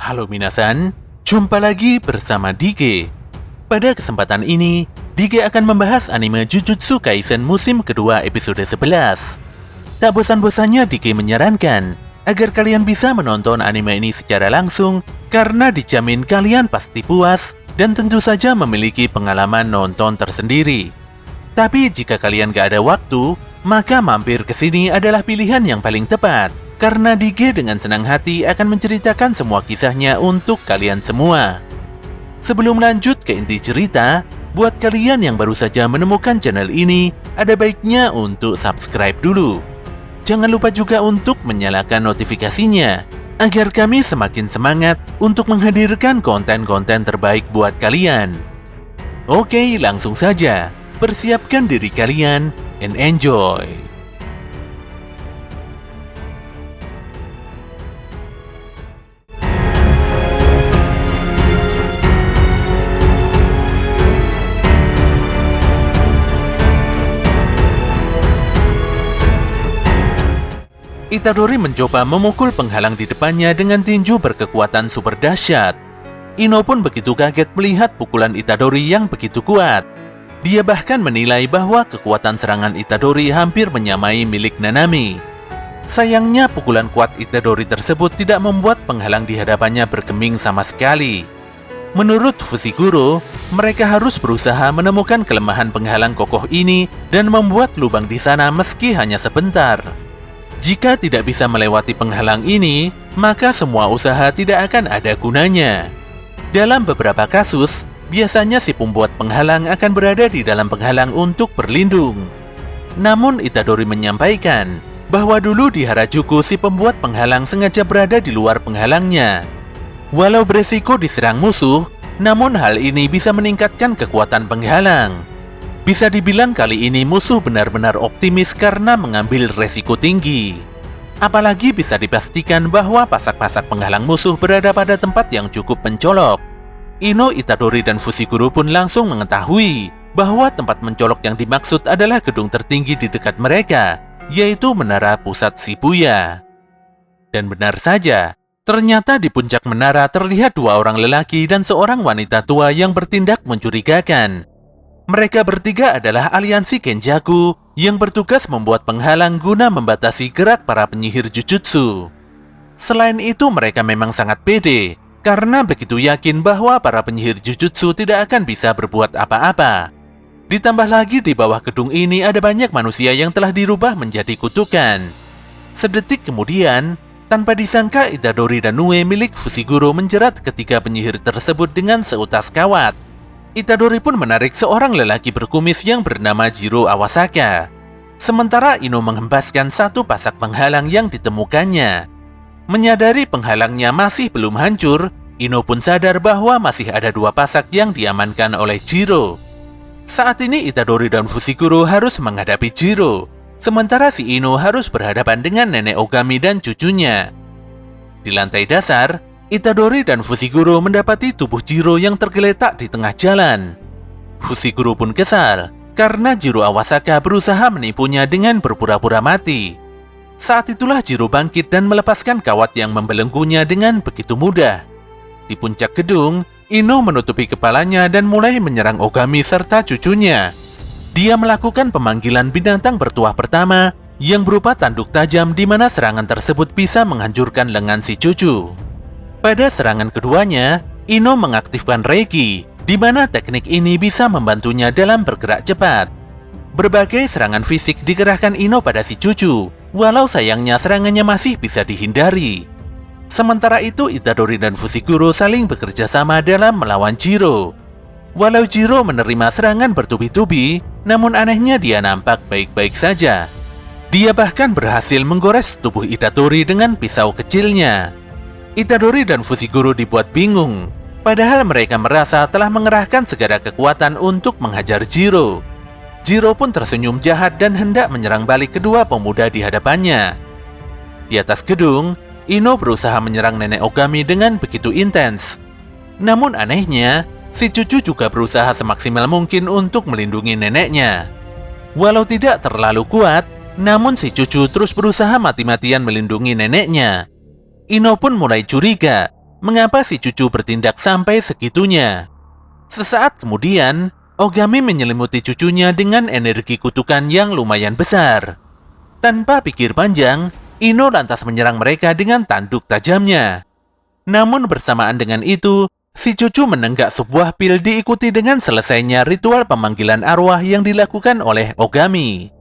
Halo minasan, jumpa lagi bersama Dige. Pada kesempatan ini, Dige akan membahas anime Jujutsu Kaisen musim kedua episode 11. Tak bosan-bosannya Dige menyarankan agar kalian bisa menonton anime ini secara langsung karena dijamin kalian pasti puas dan tentu saja memiliki pengalaman nonton tersendiri. Tapi jika kalian gak ada waktu, maka mampir ke sini adalah pilihan yang paling tepat. Karena Dige dengan senang hati akan menceritakan semua kisahnya untuk kalian semua. Sebelum lanjut ke inti cerita, buat kalian yang baru saja menemukan channel ini, ada baiknya untuk subscribe dulu. Jangan lupa juga untuk menyalakan notifikasinya, agar kami semakin semangat untuk menghadirkan konten-konten terbaik buat kalian. Oke, langsung saja. Persiapkan diri kalian and enjoy. Itadori mencoba memukul penghalang di depannya dengan tinju berkekuatan super dahsyat. Ino pun begitu kaget melihat pukulan Itadori yang begitu kuat. Dia bahkan menilai bahwa kekuatan serangan Itadori hampir menyamai milik Nanami. Sayangnya pukulan kuat Itadori tersebut tidak membuat penghalang di hadapannya bergeming sama sekali. Menurut Fushiguro, mereka harus berusaha menemukan kelemahan penghalang kokoh ini dan membuat lubang di sana meski hanya sebentar. Jika tidak bisa melewati penghalang ini, maka semua usaha tidak akan ada gunanya. Dalam beberapa kasus, biasanya si pembuat penghalang akan berada di dalam penghalang untuk berlindung. Namun Itadori menyampaikan bahwa dulu di Harajuku si pembuat penghalang sengaja berada di luar penghalangnya. Walau beresiko diserang musuh, namun hal ini bisa meningkatkan kekuatan penghalang. Bisa dibilang kali ini musuh benar-benar optimis karena mengambil resiko tinggi. Apalagi bisa dipastikan bahwa pasak-pasak penghalang musuh berada pada tempat yang cukup mencolok. Ino, Itadori, dan Fushiguro pun langsung mengetahui bahwa tempat mencolok yang dimaksud adalah gedung tertinggi di dekat mereka, yaitu Menara Pusat Shibuya. Dan benar saja, ternyata di puncak menara terlihat dua orang lelaki dan seorang wanita tua yang bertindak mencurigakan. Mereka bertiga adalah aliansi Kenjaku yang bertugas membuat penghalang guna membatasi gerak para penyihir Jujutsu. Selain itu mereka memang sangat pede karena begitu yakin bahwa para penyihir Jujutsu tidak akan bisa berbuat apa-apa. Ditambah lagi di bawah gedung ini ada banyak manusia yang telah dirubah menjadi kutukan. Sedetik kemudian, tanpa disangka Itadori dan Nue milik Fushiguro menjerat ketiga penyihir tersebut dengan seutas kawat. Itadori pun menarik seorang lelaki berkumis yang bernama Jiro Awasaka. Sementara Ino menghempaskan satu pasak penghalang yang ditemukannya. Menyadari penghalangnya masih belum hancur, Ino pun sadar bahwa masih ada dua pasak yang diamankan oleh Jiro. Saat ini Itadori dan Fushiguro harus menghadapi Jiro, sementara si Ino harus berhadapan dengan nenek Ogami dan cucunya. Di lantai dasar, Itadori dan Fushiguro mendapati tubuh Jiro yang tergeletak di tengah jalan. Fushiguro pun kesal karena Jiro Awasaka berusaha menipunya dengan berpura-pura mati. Saat itulah Jiro bangkit dan melepaskan kawat yang membelenggunya dengan begitu mudah. Di puncak gedung, Ino menutupi kepalanya dan mulai menyerang Ogami serta cucunya. Dia melakukan pemanggilan binatang bertuah pertama yang berupa tanduk tajam di mana serangan tersebut bisa menghancurkan lengan si cucu. Pada serangan keduanya, Ino mengaktifkan Reiki, di mana teknik ini bisa membantunya dalam bergerak cepat. Berbagai serangan fisik dikerahkan Ino pada si cucu, walau sayangnya serangannya masih bisa dihindari. Sementara itu, Itadori dan Fushiguro saling bekerja sama dalam melawan Jiro. Walau Jiro menerima serangan bertubi-tubi, namun anehnya dia nampak baik-baik saja. Dia bahkan berhasil menggores tubuh Itadori dengan pisau kecilnya. Itadori dan Fushiguro dibuat bingung, padahal mereka merasa telah mengerahkan segala kekuatan untuk menghajar Jiro. Jiro pun tersenyum jahat dan hendak menyerang balik kedua pemuda di hadapannya. Di atas gedung, Ino berusaha menyerang nenek Ogami dengan begitu intens. Namun anehnya, si cucu juga berusaha semaksimal mungkin untuk melindungi neneknya. Walau tidak terlalu kuat, namun si cucu terus berusaha mati-matian melindungi neneknya. Ino pun mulai curiga, mengapa si cucu bertindak sampai segitunya. Sesaat kemudian, Ogami menyelimuti cucunya dengan energi kutukan yang lumayan besar. Tanpa pikir panjang, Ino lantas menyerang mereka dengan tanduk tajamnya. Namun bersamaan dengan itu, si cucu menenggak sebuah pil diikuti dengan selesainya ritual pemanggilan arwah yang dilakukan oleh Ogami.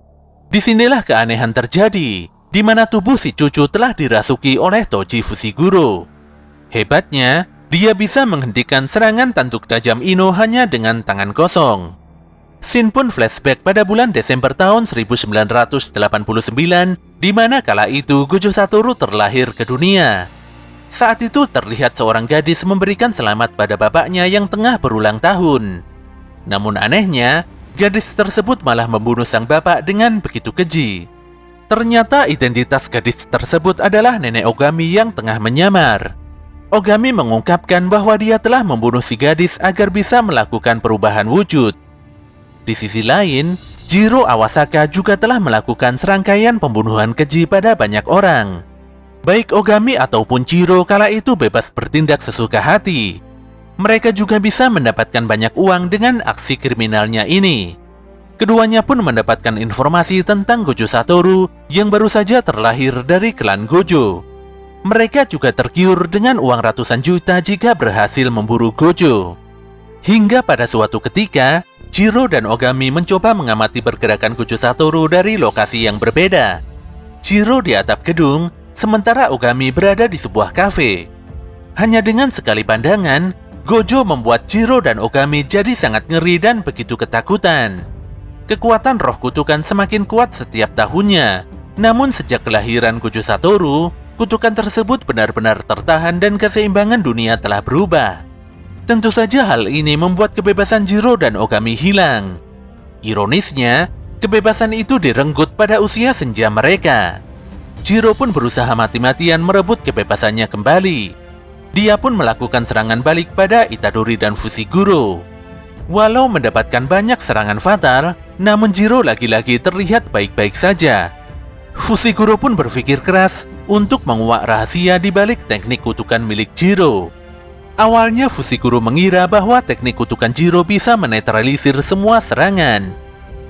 Disinilah keanehan terjadi, di mana tubuh si cucu telah dirasuki oleh Toji Fushiguro. Hebatnya, dia bisa menghentikan serangan tanduk tajam Ino hanya dengan tangan kosong. Shin pun flashback pada bulan Desember tahun 1989, di mana kala itu Gojo Satoru terlahir ke dunia. Saat itu terlihat seorang gadis memberikan selamat pada bapaknya yang tengah berulang tahun. Namun anehnya, gadis tersebut malah membunuh sang bapak dengan begitu keji. Ternyata identitas gadis tersebut adalah nenek Ogami yang tengah menyamar. Ogami mengungkapkan bahwa dia telah membunuh si gadis agar bisa melakukan perubahan wujud. Di sisi lain, Jiro Awasaka juga telah melakukan serangkaian pembunuhan keji pada banyak orang. Baik Ogami ataupun Jiro kala itu bebas bertindak sesuka hati. Mereka juga bisa mendapatkan banyak uang dengan aksi kriminalnya ini. Keduanya pun mendapatkan informasi tentang Gojo Satoru yang baru saja terlahir dari klan Gojo. Mereka juga tergiur dengan uang ratusan juta jika berhasil memburu Gojo. Hingga pada suatu ketika, Jiro dan Ogami mencoba mengamati pergerakan Gojo Satoru dari lokasi yang berbeda. Jiro di atap gedung, sementara Ogami berada di sebuah kafe. Hanya dengan sekali pandangan, Gojo membuat Jiro dan Ogami jadi sangat ngeri dan begitu ketakutan. Kekuatan roh kutukan semakin kuat setiap tahunnya. Namun sejak kelahiran Gojo Satoru, kutukan tersebut benar-benar tertahan dan keseimbangan dunia telah berubah. Tentu saja hal ini membuat kebebasan Jiro dan Ogami hilang. Ironisnya, kebebasan itu direnggut pada usia senja mereka. Jiro pun berusaha mati-matian merebut kebebasannya kembali. Dia pun melakukan serangan balik pada Itadori dan Fushiguro. Walau mendapatkan banyak serangan fatal, namun Jiro lagi-lagi terlihat baik-baik saja. Fushiguro pun berpikir keras untuk menguak rahasia di balik teknik kutukan milik Jiro. Awalnya Fushiguro mengira bahwa teknik kutukan Jiro bisa menetralisir semua serangan.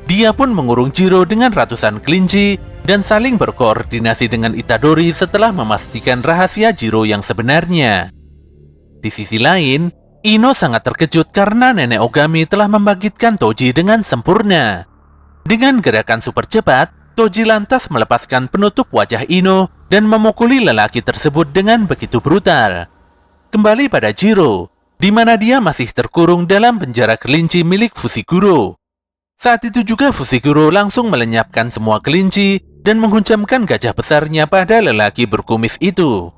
Dia pun mengurung Jiro dengan ratusan kelinci dan saling berkoordinasi dengan Itadori setelah memastikan rahasia Jiro yang sebenarnya. Di sisi lain, Ino sangat terkejut karena nenek Ogami telah membangkitkan Toji dengan sempurna. Dengan gerakan super cepat, Toji lantas melepaskan penutup wajah Ino dan memukuli lelaki tersebut dengan begitu brutal. Kembali pada Jiro, di mana dia masih terkurung dalam penjara kelinci milik Fushiguro. Saat itu juga Fushiguro langsung melenyapkan semua kelinci dan menghunjamkan gajah besarnya pada lelaki berkumis itu.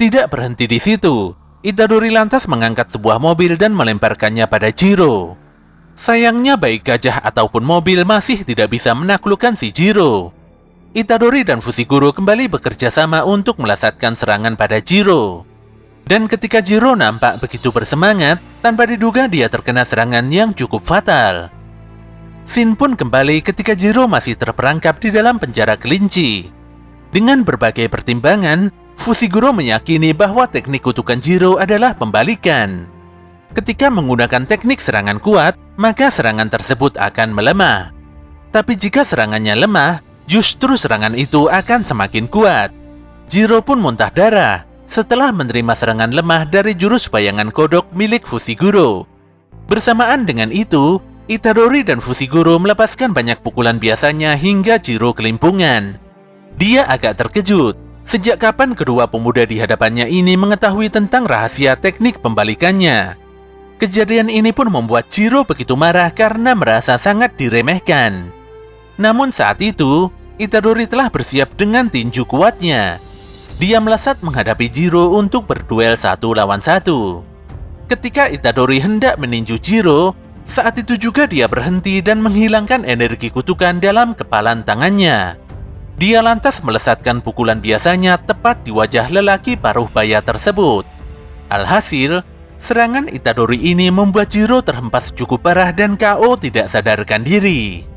Tidak berhenti di situ, Itadori lantas mengangkat sebuah mobil dan melemparkannya pada Jiro. Sayangnya baik gajah ataupun mobil masih tidak bisa menaklukkan si Jiro. Itadori dan Fushiguro kembali bekerja sama untuk melasatkan serangan pada Jiro. Dan ketika Jiro nampak begitu bersemangat, tanpa diduga dia terkena serangan yang cukup fatal. Shin pun kembali ketika Jiro masih terperangkap di dalam penjara kelinci. Dengan berbagai pertimbangan, Fushiguro meyakini bahwa teknik kutukan Jiro adalah pembalikan. Ketika menggunakan teknik serangan kuat, maka serangan tersebut akan melemah. Tapi jika serangannya lemah, justru serangan itu akan semakin kuat. Jiro pun muntah darah setelah menerima serangan lemah dari jurus bayangan kodok milik Fushiguro. Bersamaan dengan itu, Itadori dan Fushiguro melepaskan banyak pukulan biasanya hingga Jiro kelimpungan. Dia agak terkejut, sejak kapan kedua pemuda di hadapannya ini mengetahui tentang rahasia teknik pembalikannya. Kejadian ini pun membuat Jiro begitu marah karena merasa sangat diremehkan. Namun saat itu, Itadori telah bersiap dengan tinju kuatnya. Dia melesat menghadapi Jiro untuk berduel 1 lawan 1. Ketika Itadori hendak meninju Jiro, saat itu juga dia berhenti dan menghilangkan energi kutukan dalam kepalan tangannya. Dia lantas melesatkan pukulan biasanya tepat di wajah lelaki paruh baya tersebut. Alhasil, serangan Itadori ini membuat Jiro terhempas cukup parah dan KO tidak sadarkan diri.